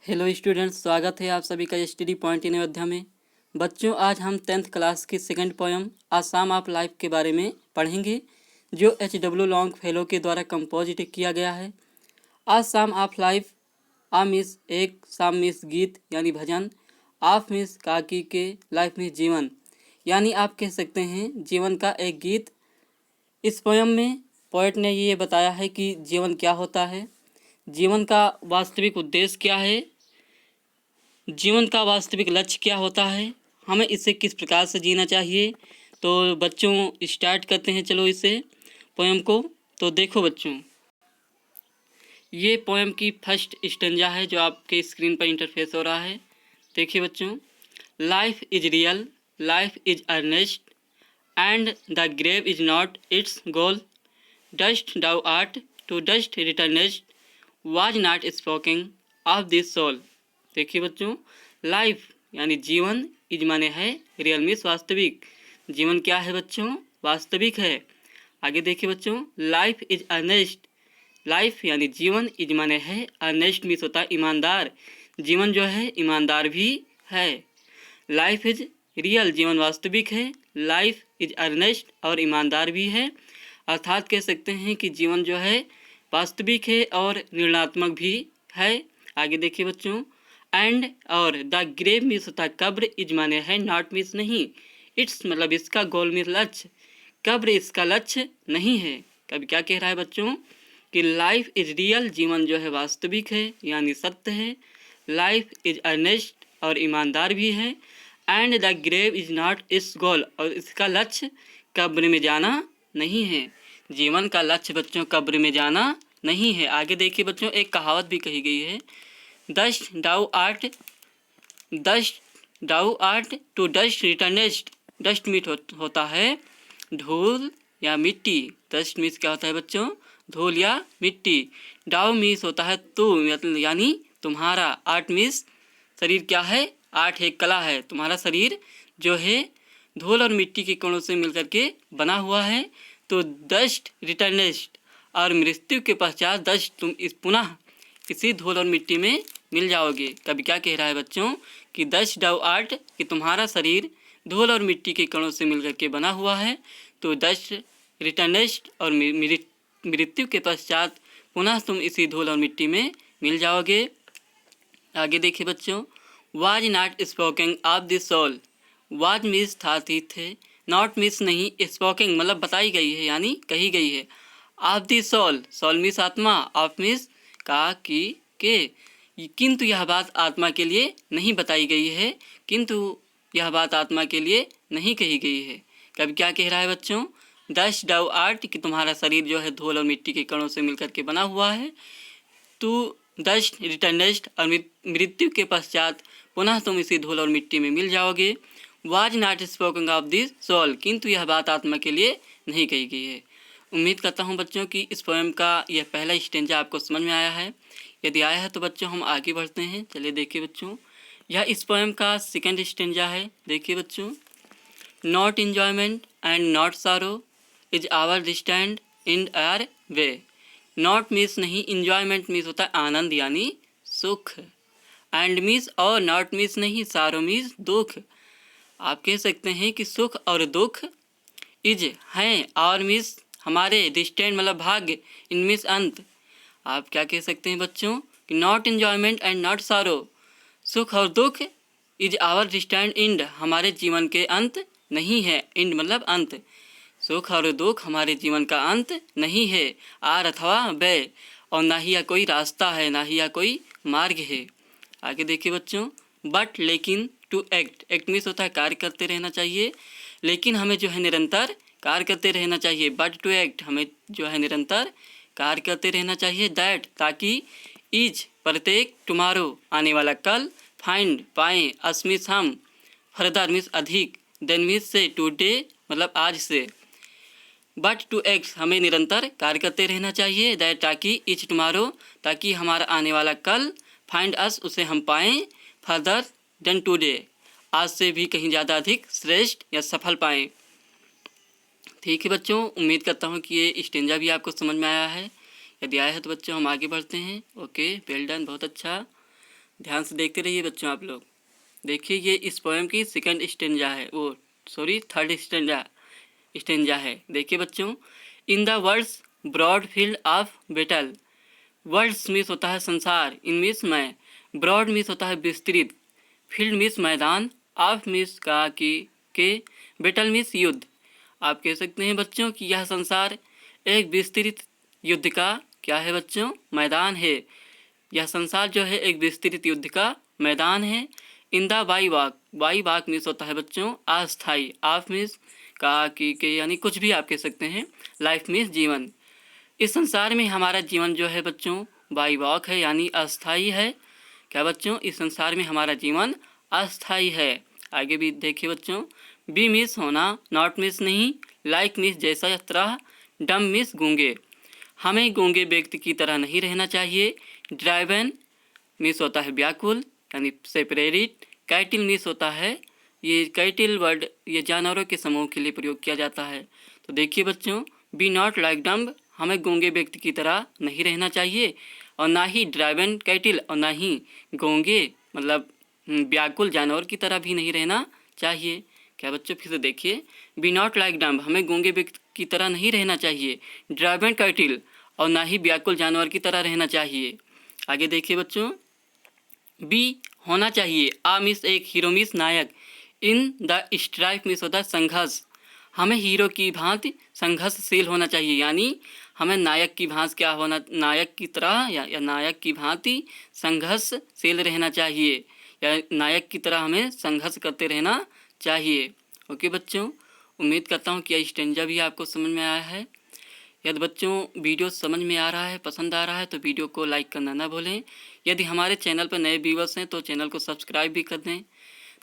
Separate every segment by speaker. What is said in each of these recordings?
Speaker 1: Hello students, स्वागत है आप सभी का स्टडी पॉइंट इन अयोध्या में। बच्चों, आज हम 10th क्लास की second poem Assam of life के बारे में पढ़ेंगे, जो H.W. लॉन्गफेलो के द्वारा कंपोजिट किया गया है। A psalm of life, a means एक, साम मीन्स गीत यानी भजन, ऑफ मीन्स काकी के, लाइफ मीन्स जीवन, यानी आप कह सकते हैं जीवन का एक गीत। इस पोएम में पोएट ने ये बताया है कि जीवन क्या होता है, जीवन का वास्तविक उद्देश्य क्या है, जीवन का वास्तविक लक्ष्य क्या होता है, हमें इसे किस प्रकार से जीना चाहिए। तो बच्चों स्टार्ट करते हैं, चलो इसे पोएम को। तो देखो बच्चों, ये पोएम की फर्स्ट स्टेंजा है जो आपके स्क्रीन पर इंटरफेस हो रहा है। देखिए बच्चों, life is real, life is earnest, and the grave is not its goal, dust thou art to dust returnest, was not spoken of this soul. देखिए बच्चों, लाइफ यानी जीवन, इज माने है रियल मीन्स वास्तविक। जीवन क्या है बच्चों? वास्तविक है। आगे देखिए बच्चों, लाइफ इज अर्नेस्ट, लाइफ यानी जीवन, इज माने है अर्नेस्ट मीन्स होता है ईमानदार। जीवन जो है ईमानदार भी है। लाइफ इज रियल, जीवन वास्तविक है, लाइफ इज अर्नेस्ट और ईमानदार भी है। अर्थात कह सकते हैं कि जीवन जो है वास्तविक है और ऋणात्मक भी है। आगे देखिए बच्चों, एंड और द ग्रेव मीन्स होता है कब्र, इज माने है नॉट मीन्स नहीं, इट्स मतलब इसका गोल मीन्स लक्ष्य, कब्र इसका लक्ष्य नहीं है। कभी क्या कह रहा है बच्चों कि लाइफ इज रियल, जीवन जो है वास्तविक है यानी सत्य है, लाइफ इज अर्नेस्ट और ईमानदार भी है, and the grave is not its goal और इसका लक्ष्य कब्र में जाना नहीं है। जीवन का लक्ष्य बच्चों कब्र में जाना नहीं है। आगे देखिए बच्चों, एक कहावत भी कही गई है, dust thou art, dust thou art to dust returnest. Dust मीट होता है धूल या मिट्टी। डस्ट मीन्स क्या होता है बच्चों? धूल या मिट्टी। डाउ मीन्स होता है तू यानी तुम्हारा। आर्ट मीन्स शरीर क्या है? आर्ट एक कला है। तुम्हारा शरीर जो है धूल और मिट्टी के कणों से मिलकर के बना हुआ है। तो डस्ट रिटर्नेस्ट और मृत्यु के पश्चात डस्ट, तुम इस पुनः इसी धूल और मिट्टी में मिल जाओगे। कभी क्या कह रहा है बच्चों कि डस्ट डाउ आर्ट, कि तुम्हारा शरीर धूल और मिट्टी के कणों से मिलकर के बना हुआ है। तो डस्ट रिटर्नेस्ट और मृत्यु के पश्चात पुनः तुम इसी धूल और मिट्टी में मिल जाओगे। आगे देखिए बच्चों, was not spoken of this soul, was means था थे, नॉट मीन्स नहीं, स्पोकिंग मतलब बताई गई है यानी कही गई है, of the soul, soul means आत्मा, ऑफ मीन्स का की के, किंतु यह बात आत्मा के लिए नहीं बताई गई है, किंतु यह बात आत्मा के लिए नहीं कही गई है। कभी क्या कह रहा है बच्चों? डस्ट डाउ आर्ट, कि तुम्हारा शरीर जो है धूल और मिट्टी के कणों से मिलकर के बना हुआ है। तो डस्ट रिटर्नेस्ट और मृत्यु के पश्चात पुनः तुम इसी धूल और मिट्टी में मिल जाओगे। Was not spoken of this soul, किंतु यह बात आत्मा के लिए नहीं कही गई है। उम्मीद करता हूँ बच्चों कि इस पोएम का यह पहला स्टेंजा आपको समझ में आया है। यदि आया है तो बच्चों हम आगे बढ़ते हैं। चलिए देखिए बच्चों, यह इस पोएम का सेकंड स्टेंजा है। देखिए बच्चों, not enjoyment and not sorrow is our stand in or way. Not means नहीं, इन्जॉयमेंट मीन्स होता है आनंद यानी सुख, एंड मीन्स और नॉट मीन्स नहीं, सारो मीन्स दुख। आप कह सकते हैं कि सुख और दुख इज हैं, और मीन्स हमारे डिस्टेंट मतलब भाग्य, इन मीन्स अंत। आप क्या कह सकते हैं बच्चों कि नॉट इन्जॉयमेंट एंड नॉट सारो, सुख और दुख इज आवर डिस्टेंट इंड, हमारे जीवन के अंत नहीं है। इंड मतलब अंत, सुख और दुख हमारे जीवन का अंत नहीं है। आर अथवा वे, और ना ही यह कोई रास्ता है, ना ही यह कोई मार्ग है। आगे देखिए बच्चों, बट लेकिन टू एक्ट, एक्ट मीन्स होता है कार्य करते रहना चाहिए, लेकिन हमें जो है निरंतर कार्य करते रहना चाहिए। बट टू एक्ट, हमें जो है निरंतर कार्य करते रहना चाहिए। दैट, ताकि, इज प्रत्येक, टुमारो आने वाला कल, फाइंड पाएँ, अस मीन्स हम, फर्दर मीन्स अधिक, देन मीन्स से, टुडे मतलब आज से। बट टू एक्ट, हमें निरंतर कार्य करते रहना चाहिए। दैट, ताकि, इज टुमारो, ताकि हमारा आने वाला कल, फाइंड अस उसे हम पाएँ, फर्दर देन टुडे आज से भी कहीं ज़्यादा अधिक श्रेष्ठ या सफल पाएँ। ठीक है बच्चों, उम्मीद करता हूँ कि ये स्टेंजा भी आपको समझ में आया है। यदि आया है तो बच्चों हम आगे बढ़ते हैं। ओके, वेल डन, बहुत अच्छा। ध्यान से देखते रहिए बच्चों आप लोग। देखिए ये इस पोएम की सेकंड स्टेंजा है, वो सॉरी थर्ड स्टेंजा है। देखिए बच्चों, in the world's broad field of battle, world's means होता है संसार, इन मीन्स मैं, ब्रॉड मीन्स होता है विस्तृत, फील्ड मीन्स मैदान, ऑफ मीन्स का कि के, बैटल मीन्स युद्ध। आप कह सकते हैं बच्चों कि यह संसार एक विस्तृत युद्ध का क्या है बच्चों, मैदान है। यह संसार जो है एक विस्तृत युद्ध का मैदान है। In the bivouac means होता है बच्चों अस्थाई, ऑफ मीन्स का कि के यानी कुछ भी आप कह सकते हैं, लाइफ मीन्स जीवन। इस संसार में हमारा जीवन जो है बच्चों बाई वॉक है यानी अस्थाई है। क्या बच्चों, इस संसार में हमारा जीवन अस्थाई है। आगे भी देखिए बच्चों, बी मिस होना, नॉट मिस नहीं, लाइक मिस जैसा तरह, डम मिस गूंगे, हमें गूंगे व्यक्ति की तरह नहीं रहना चाहिए। ड्राइवन मिस होता है व्याकुल यानी सेपरेट। कैटिल मिस होता है, ये कैटिल वर्ड ये जानवरों के समूह के लिए प्रयोग किया जाता है। तो देखिए बच्चों, बी नॉट लाइक डम्ब, हमें गूंगे व्यक्ति की तरह नहीं रहना चाहिए, और ना ही ड्राइवन कैटिल और ना ही गूंगे मतलब व्याकुल जानवर की तरह भी नहीं रहना चाहिए। क्या बच्चों, फिर से देखिए, बी नॉट लाइक डम्ब, हमें गूंगे व्यक्ति की तरह नहीं रहना चाहिए, ड्राइवन कैटिल और ना ही व्याकुल जानवर की तरह रहना चाहिए। आगे देखिए बच्चों, बी होना चाहिए, आ मिस एक, हीरो मिस नायक, इन द स्ट्राइक मिस होता है संघर्ष, हमें हीरो की भांति संघर्षशील होना चाहिए, यानी हमें नायक की भांति क्या होना, नायक की तरह या नायक की भांति संघर्षशील रहना चाहिए, या नायक की तरह हमें संघर्ष करते रहना चाहिए। ओके बच्चों, उम्मीद करता हूँ कि यह स्टेंजा भी आपको समझ में आया है। यदि बच्चों वीडियो समझ में आ रहा है, पसंद आ रहा है तो वीडियो को लाइक करना ना भूलें। यदि हमारे चैनल पर नए व्यूअर्स हैं तो चैनल को सब्सक्राइब भी कर दें,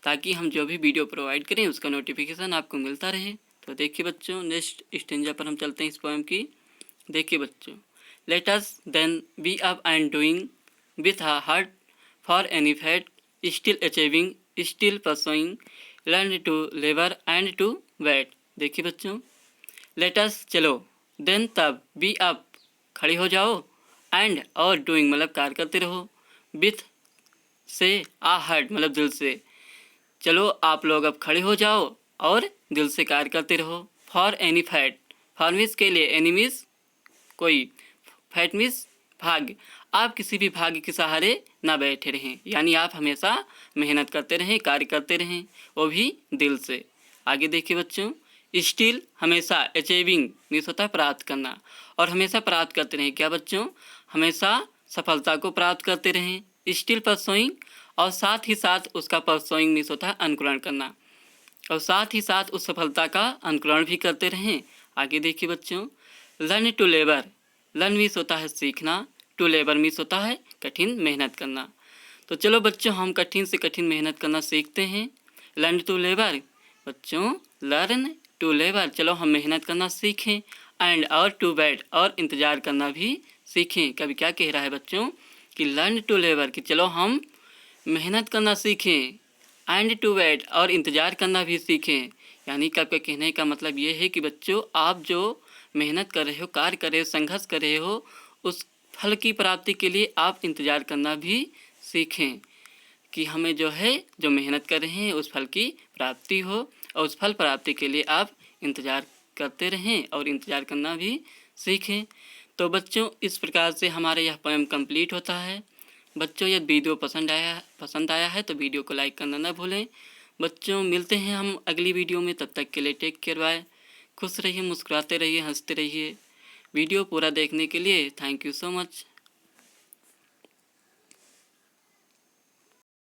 Speaker 1: ताकि हम जो भी वीडियो प्रोवाइड करें उसका नोटिफिकेशन आपको मिलता रहे। तो देखिए बच्चों, नेक्स्ट स्टेंजा पर हम चलते हैं इस पोएम की। देखिए बच्चों, let us then be up and doing with a heart for any fate, still achieving, still pursuing, learn to labour and to wait. देखिए बच्चों, लेट अस चलो, देन तब, बी अप खड़े हो जाओ, एंड और डूइंग मतलब कार्य करते रहो, विथ से आ हार्ट मतलब दिल से, चलो आप लोग अब खड़े हो जाओ और दिल से कार्य करते रहो। फॉर एनी फैट, फॉर्मिस के लिए, एनिमीज कोई, फैट मिस भाग्य, आप किसी भी भाग्य के सहारे ना बैठे रहें, यानी आप हमेशा मेहनत करते रहें, कार्य करते रहें, वो भी दिल से। आगे देखिए बच्चों, स्टिल हमेशा, अचीविंग मीन्स होता है प्राप्त करना, और हमेशा प्राप्त करते रहें। क्या बच्चों, हमेशा सफलता को प्राप्त करते रहें। स्टिल परसुइंग, और साथ ही साथ उसका परसुइंग मीन्स होता है अनुकरण करना, और साथ ही साथ उस सफलता का अनुकरण भी करते रहें। आगे देखिए बच्चों, learn to labour, learn means होता है सीखना, टू लेबर मीन्स होता है कठिन मेहनत करना। तो चलो बच्चों, हम कठिन से कठिन मेहनत करना सीखते हैं। लर्न टू लेबर, बच्चों लर्न टू लेबर, चलो हम मेहनत करना सीखें, एंड और टू वेट, और इंतज़ार करना भी सीखें। कभी क्या कह रहा है बच्चों कि लर्न टू लेबर, कि चलो हम मेहनत करना सीखें, एंड टू वेट और इंतज़ार करना भी सीखें। यानी कि आपका कहने का मतलब ये है कि बच्चों आप जो मेहनत कर रहे हो, कार्य कर रहे हो, संघर्ष कर रहे हो, उस फल की प्राप्ति के लिए आप इंतज़ार करना भी सीखें, कि हमें जो है जो मेहनत कर रहे हैं उस फल की प्राप्ति हो, और उस फल प्राप्ति के लिए आप इंतज़ार करते रहें और इंतज़ार करना भी सीखें। तो बच्चों इस प्रकार से हमारा यह पोएम कंप्लीट होता है। बच्चों यदि वीडियो पसंद आया है तो वीडियो को लाइक करना ना भूलें। बच्चों मिलते हैं हम अगली वीडियो में, तब तक के लिए टेक केयर, बाय। खुश रहिए, मुस्कुराते रहिए, हंसते रहिए। वीडियो पूरा देखने के लिए थैंक यू सो मच।